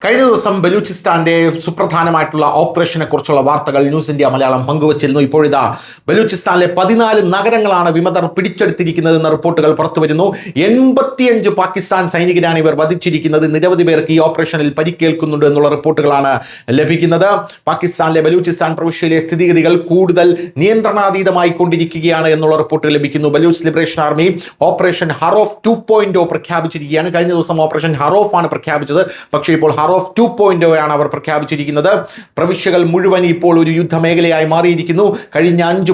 കഴിഞ്ഞ ദിവസം ബലൂചിസ്ഥാന്റെ സുപ്രധാനമായിട്ടുള്ള ഓപ്പറേഷനെ കുറിച്ചുള്ള വാർത്തകൾ ന്യൂസ് ഇന്ത്യ മലയാളം പങ്കുവച്ചിരുന്നു. ഇപ്പോഴിതാ ബലൂചിസ്ഥാനിലെ 14 നഗരങ്ങളാണ് വിമതർ പിടിച്ചെടുത്തിരിക്കുന്നത് എന്ന റിപ്പോർട്ടുകൾ പുറത്തുവരുന്നു. 85 പാകിസ്ഥാൻ സൈനികരാണ് ഇവർ വധിച്ചിരിക്കുന്നത്. നിരവധി പേർക്ക് ഈ ഓപ്പറേഷനിൽ പരിക്കേൽക്കുന്നുണ്ട് എന്നുള്ള റിപ്പോർട്ടുകളാണ് ലഭിക്കുന്നത്. പാകിസ്ഥാനിലെ ബലൂചിസ്ഥാൻ പ്രവിശ്യയിലെ സ്ഥിതിഗതികൾ കൂടുതൽ നിയന്ത്രണാതീതമായി കൊണ്ടിരിക്കുകയാണ് എന്നുള്ള റിപ്പോർട്ട് ലഭിക്കുന്നു. ബലൂച്ച് ലിബറേഷൻ ആർമി ഓപ്പറേഷൻ ഹറോഫ് 2.0 പ്രഖ്യാപിച്ചിരിക്കുകയാണ്. കഴിഞ്ഞ ദിവസം ഓപ്പറേഷൻ ഹറോഫ് ആണ് പ്രഖ്യാപിച്ചത്. പക്ഷേ ഇപ്പോൾ ഹറോഫ് 2.0 ആണ് അവർ പ്രഖ്യാപിച്ചിരിക്കുന്നത്. പ്രവിശ്യകൾ മുഴുവൻ ഇപ്പോൾ ഒരു യുദ്ധമേഖലയായി മാറിയിരിക്കുന്നു. കഴിഞ്ഞ 5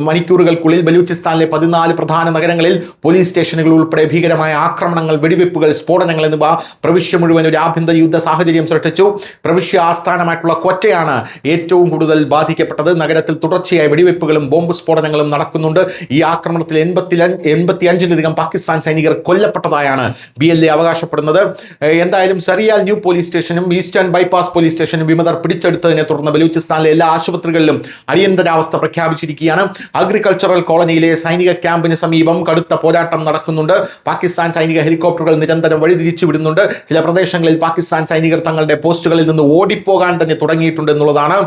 മണിക്കൂറുകൾക്കുള്ളിൽ ബലൂചിസ്ഥാനിലെ 14 പ്രധാന നഗരങ്ങളിൽ പോലീസ് സ്റ്റേഷനുകൾ ഉൾപ്പെടെ ഭീകരമായ ആക്രമണങ്ങൾ, വെടിവെപ്പുകൾ, സ്ഫോടനങ്ങൾ എന്നിവ പ്രവിശ്യ മുഴുവൻ ഒരു ആഭ്യന്തര യുദ്ധ സാഹചര്യം സൃഷ്ടിച്ചു. പ്രവിശ്യ ആസ്ഥാനമായിട്ടുള്ള ക്വറ്റയാണ് ഏറ്റവും കൂടുതൽ ബാധിക്കപ്പെട്ടത്. നഗരത്തിൽ തുടർച്ചയായി വെടിവെപ്പുകളും ബോംബ് സ്ഫോടനങ്ങളും നടക്കുന്നുണ്ട്. ഈ ആക്രമണത്തിൽ 85-ലധികം പാകിസ്ഥാൻ സൈനികർ കൊല്ലപ്പെട്ടതായാണ് BLA അവകാശപ്പെടുന്നത്. എന്തായാലും സറിയാൽ ന്യൂ പോലീസ് സ്റ്റേഷനും ഈസ്റ്റേൺ ബൈപ്പാസ് പോലീസ് സ്റ്റേഷനും വിമതർ പിടിച്ചെടുത്തതിനെ തുടർന്ന് ബലൂചിസ്ഥാനിലെ എല്ലാ ആശുപത്രികളിലും അടിയന്തരാവസ്ഥ പ്രഖ്യാപിച്ചിരിക്കുകയാണ്. അഗ്രികൾച്ചറൽ കോളനിയിലെ സൈനിക ക്യാമ്പിന് സമീപം കടുത്ത പോരാട്ടം നടക്കുന്നുണ്ട്. പാകിസ്ഥാൻ സൈനിക ഹെലികോപ്റ്ററുകൾ നിരന്തരം വഴിതിരിച്ചു വിടുന്നുണ്ട്. ചില പ്രദേശങ്ങളിൽ പാകിസ്ഥാൻ സൈനികർ തങ്ങളുടെ പോസ്റ്റുകളിൽ നിന്ന് ഓടിപ്പോകാൻ തന്നെ തുടങ്ങിയിട്ടുണ്ട് എന്നുള്ളതാണ്.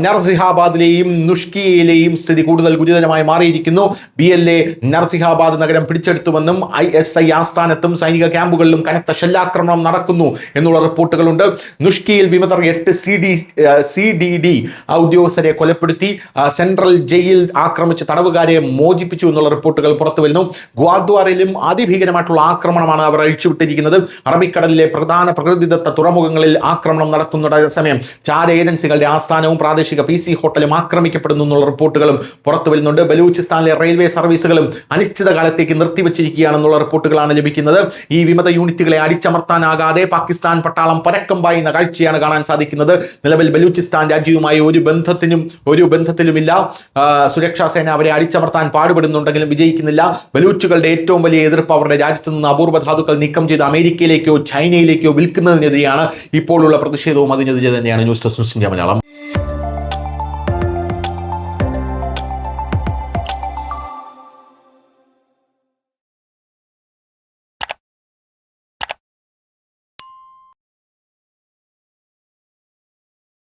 നർസിഹാബാദിലെയും നുഷ്കിയയിലെയും സ്ഥിതി കൂടുതൽ ഗുരുതരമായി മാറിയിരിക്കുന്നു. BLA നർസിഹാബാദ് നഗരം പിടിച്ചെടുത്തുവെന്നും ISI ആസ്ഥാനത്തും സൈനിക ക്യാമ്പുകളിലും കനത്ത ഷെല്ലാക്രമണം നടക്കുന്നു എന്നുള്ള റിപ്പോർട്ടുകളുണ്ട്. നുഷ്കിയിൽ വിമതർ 8 CDD ഉദ്യോഗസ്ഥരെ കൊലപ്പെടുത്തി. സെൻട്രൽ ജയിൽ ആക്രമിച്ച് തടവുകാരെ മോചിപ്പിച്ചു എന്നുള്ള റിപ്പോർട്ടുകൾ പുറത്തു വരുന്നു. ഗ്വാദ്വാറിലും അതിഭീകരമായിട്ടുള്ള ആക്രമണമാണ് അവർ അഴിച്ചുവിട്ടിരിക്കുന്നത്. അറബിക്കടലിലെ പ്രധാന പ്രകൃതിദത്ത തുറമുഖങ്ങളിൽ ആക്രമണം നടക്കുന്ന സമയം ചാര ഏജൻസികളുടെ ആസ്ഥാനവും പ്രാദേശിക PC ഹോട്ടലും ആക്രമിക്കപ്പെടുന്നു എന്നുള്ള റിപ്പോർട്ടുകളും പുറത്തു വരുന്നുണ്ട്. ബലൂചിസ്ഥാനിലെ റെയിൽവേ സർവീസുകളും അനിശ്ചിതകാലത്തേക്ക് നിർത്തിവച്ചിരിക്കുകയാണെന്നുള്ള റിപ്പോർട്ടുകളാണ് ലഭിക്കുന്നത്. ഈ വിമത യൂണിറ്റുകളെ അടിച്ചമർത്താനാകാതെ പാകിസ്ഥാൻ പട്ടാളം പരക്കം പായുന്ന കാഴ്ചയാണ് കാണാൻ സാധിക്കുന്നത്. നിലവിൽ ബലൂചിസ്ഥാൻ രാജ്യവുമായി ഒരു ബന്ധത്തിലുമില്ല. സുരക്ഷാ സേന അവരെ അടിച്ചമർത്താൻ പാടുപെടുന്നുണ്ടെങ്കിലും വിജയിക്കുന്നില്ല. ബലൂച്ചുകളുടെ ഏറ്റവും വലിയ എതിർപ്പ് അവരുടെ രാജ്യത്ത് നിന്ന് അപൂർവ ധാതുക്കൾ നീക്കം ചെയ്ത് അമേരിക്കയിലേക്കോ ചൈനയിലേക്കോ വിൽക്കുന്നതിനെതിരെയാണ്. ഇപ്പോഴുള്ള പ്രതിഷേധവും അതിനെതിരെ തന്നെയാണ്. News desk news India Malayalam.